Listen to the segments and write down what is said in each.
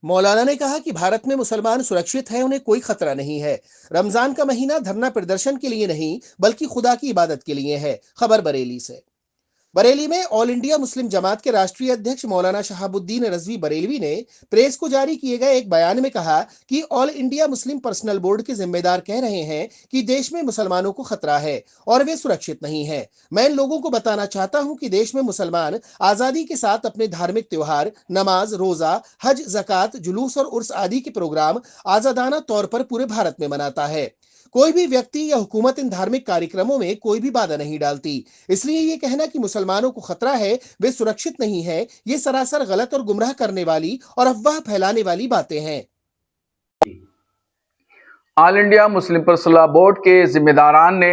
मौलाना ने कहा कि भारत में मुसलमान सुरक्षित हैं, उन्हें कोई खतरा नहीं है। रमजान का महीना धरना प्रदर्शन के लिए नहीं बल्कि खुदा की इबादत के लिए है। खबर बरेली से। बरेली में ऑल इंडिया मुस्लिम जमात के राष्ट्रीय अध्यक्ष मौलाना शहाबुद्दीन रजवी बरेलवी ने प्रेस को जारी किए गए एक बयान में कहा कि all India Muslim personal board के जिम्मेदार कह रहे हैं कि देश में मुसलमानों को खतरा है और वे सुरक्षित नहीं हैं। मैं इन लोगों को बताना चाहता हूं कि देश में मुसलमान आजादी के साथ अपने धार्मिक त्योहार, नमाज, रोजा, हज, जकात, जुलूस और उर्स आदि के प्रोग्राम आजादाना तौर पर पूरे भारत में मनाता है। कोई भी व्यक्ति या हुकूमत इन धार्मिक कार्यक्रमों में कोई भी बाधा नहीं डालती। इसलिए ये कहना कि मुसलमानों को खतरा है, वे सुरक्षित नहीं है, ये सरासर गलत और गुमराह करने वाली और अफवाह फैलाने वाली बातें हैं। All India Muslim personal board के जिम्मेदारान ने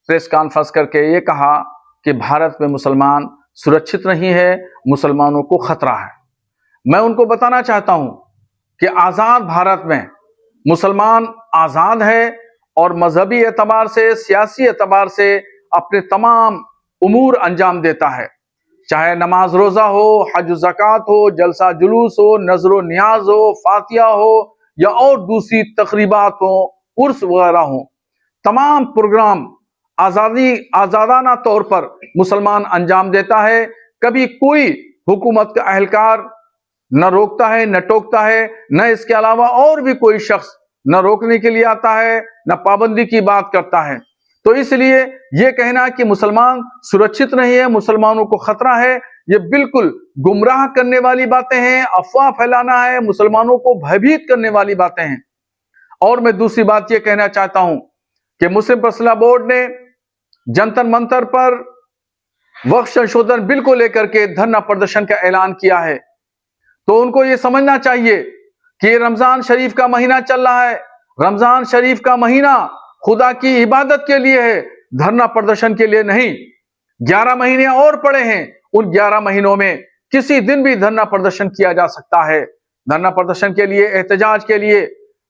प्रेस कॉन्फ्रेंस करके ये कहा कि भारत में मुसलमान सुरक्षित नहीं है, मुसलमानों को खतरा है। मैं उनको बताना चाहता हूं कि आजाद भारत में मुसलमान आजाद है और मजहबी एतबार से, सियासी एतबार से अपने तमाम उमूर अंजाम देता है। चाहे नमाज रोजा हो, हज ज़कात हो, जलसा जुलूस हो, नजरो नियाज हो, फातिया हो या और दूसरी तकरीबात हो, उर्स वगैरह हो, तमाम प्रोग्राम आजादाना तौर पर मुसलमान अंजाम देता है। कभी कोई हुकूमत का अहलकार न रोकता है, न टोकता है, न इसके अलावा और भी कोई शख्स न रोकने के लिए आता है, न पाबंदी की बात करता है। तो इसलिए यह कहना कि मुसलमान सुरक्षित नहीं है, मुसलमानों को खतरा है, ये बिल्कुल गुमराह करने वाली बातें हैं, अफवाह फैलाना है, मुसलमानों को भयभीत करने वाली बातें हैं। और मैं दूसरी बात यह कहना चाहता हूं कि मुस्लिम पर्सनल बोर्ड ने जंतर मंतर पर वक्फ संशोधन बिल को लेकर के धरना प्रदर्शन का ऐलान किया है। तो उनको यह समझना चाहिए कि रमजान शरीफ का महीना चल रहा है। रमजान शरीफ का महीना खुदा की इबादत के लिए है, धरना प्रदर्शन के लिए नहीं। 11 महीने और पड़े हैं, उन 11 महीनों में किसी दिन भी धरना प्रदर्शन किया जा सकता है। धरना प्रदर्शन के लिए, एहतजाज के लिए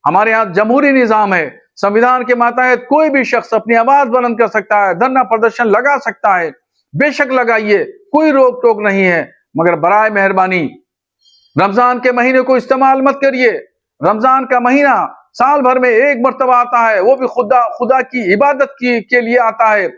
हमारे यहाँ जमहूरी निजाम है, संविधान के मातहत कोई भी शख्स अपनी आवाज बुलंद कर सकता है, धरना प्रदर्शन लगा सकता है। बेशक लगाइए, कोई रोक टोक नहीं है, मगर बराए मेहरबानी रमजान के महीने को इस्तेमाल मत करिए। रमजान का महीना साल भर में एक मर्तबा आता है, वो भी खुदा की इबादत के लिए आता है।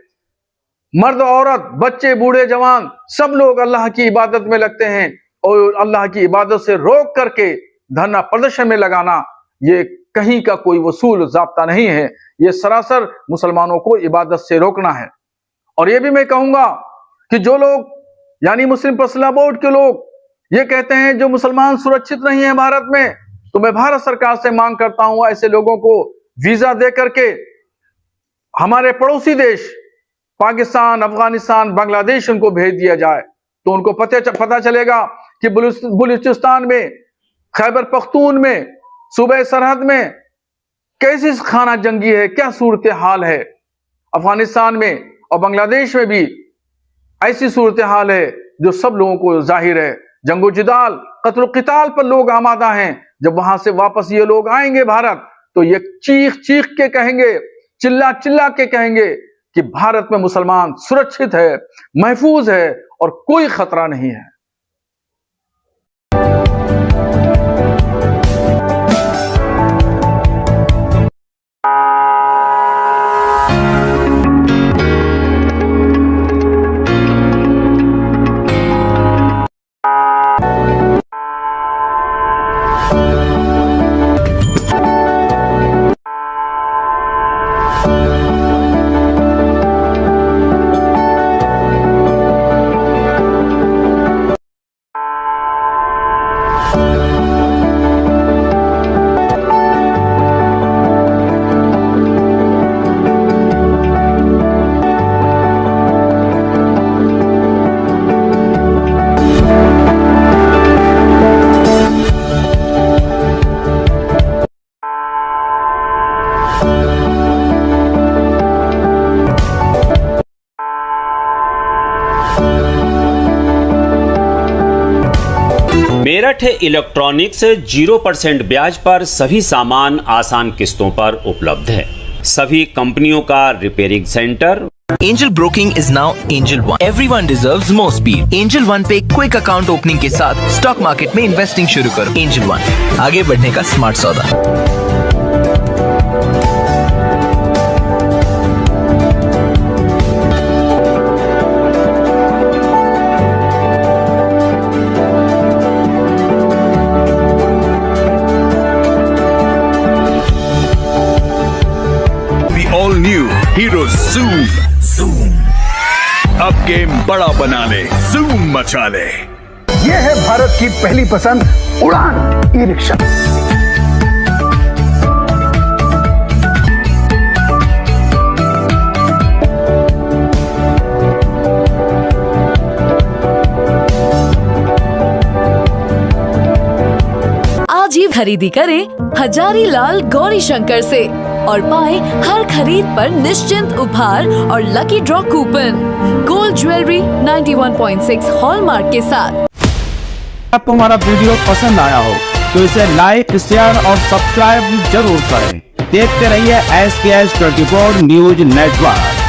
मर्द, औरत, बच्चे, बूढ़े, जवान सब लोग अल्लाह की इबादत में लगते हैं और अल्लाह की इबादत से रोक करके धरना प्रदर्शन में लगाना ये कहीं का कोई वसूल ज़ाब्ता नहीं है। ये सरासर मुसलमानों को इबादत से रोकना है। और ये भी मैं कहूंगा कि जो लोग यानी मुस्लिम पर्सनल बोर्ड के लोग ये कहते हैं जो मुसलमान सुरक्षित नहीं है भारत में, तो मैं भारत सरकार से मांग करता हूं ऐसे लोगों को वीजा दे करके हमारे पड़ोसी देश पाकिस्तान, अफगानिस्तान, बांग्लादेश उनको भेज दिया जाए। तो उनको पता चलेगा कि बलूचिस्तान में, खैबर पख्तून में, सूबे सरहद में कैसी खाना जंगी है, क्या सूरत हाल है। अफगानिस्तान में और बांग्लादेश में भी ऐसी सूरत हाल है जो सब लोगों को जाहिर है। जंगो जिदाल, कत्ल क़िताल पर लोग आमादा हैं। जब वहां से वापस ये लोग आएंगे भारत, तो ये चीख चीख के कहेंगे, चिल्ला चिल्ला के कहेंगे कि भारत में मुसलमान सुरक्षित है, महफूज है और कोई खतरा नहीं है। मेरठ इलेक्ट्रॉनिक्स 0% ब्याज पर सभी सामान आसान किस्तों पर उपलब्ध है। सभी कंपनियों का repairing centre Angel Broking is now Angel One. Everyone deserves more speed. Angel One पे क्विक अकाउंट ओपनिंग के साथ स्टॉक मार्केट में इन्वेस्टिंग शुरू करो। Angel One, आगे बढ़ने का स्मार्ट सौदा। ऑल न्यू हीरो ज़ूम अब गेम बड़ा बना ले, ज़ूम मचा ले। ये है भारत की पहली पसंद उड़ान ई रिक्शा। आज ही खरीदी करें हजारीलाल गौरी शंकर से और पाए हर खरीद पर निश्चिंत उपहार और lucky draw coupon. Gold jewellery 91.6 hallmark के साथ। आपको हमारा वीडियो पसंद आया हो तो इसे लाइक, शेयर और सब्सक्राइब जरूर करें। देखते रहिए SKS 24 न्यूज नेटवर्क।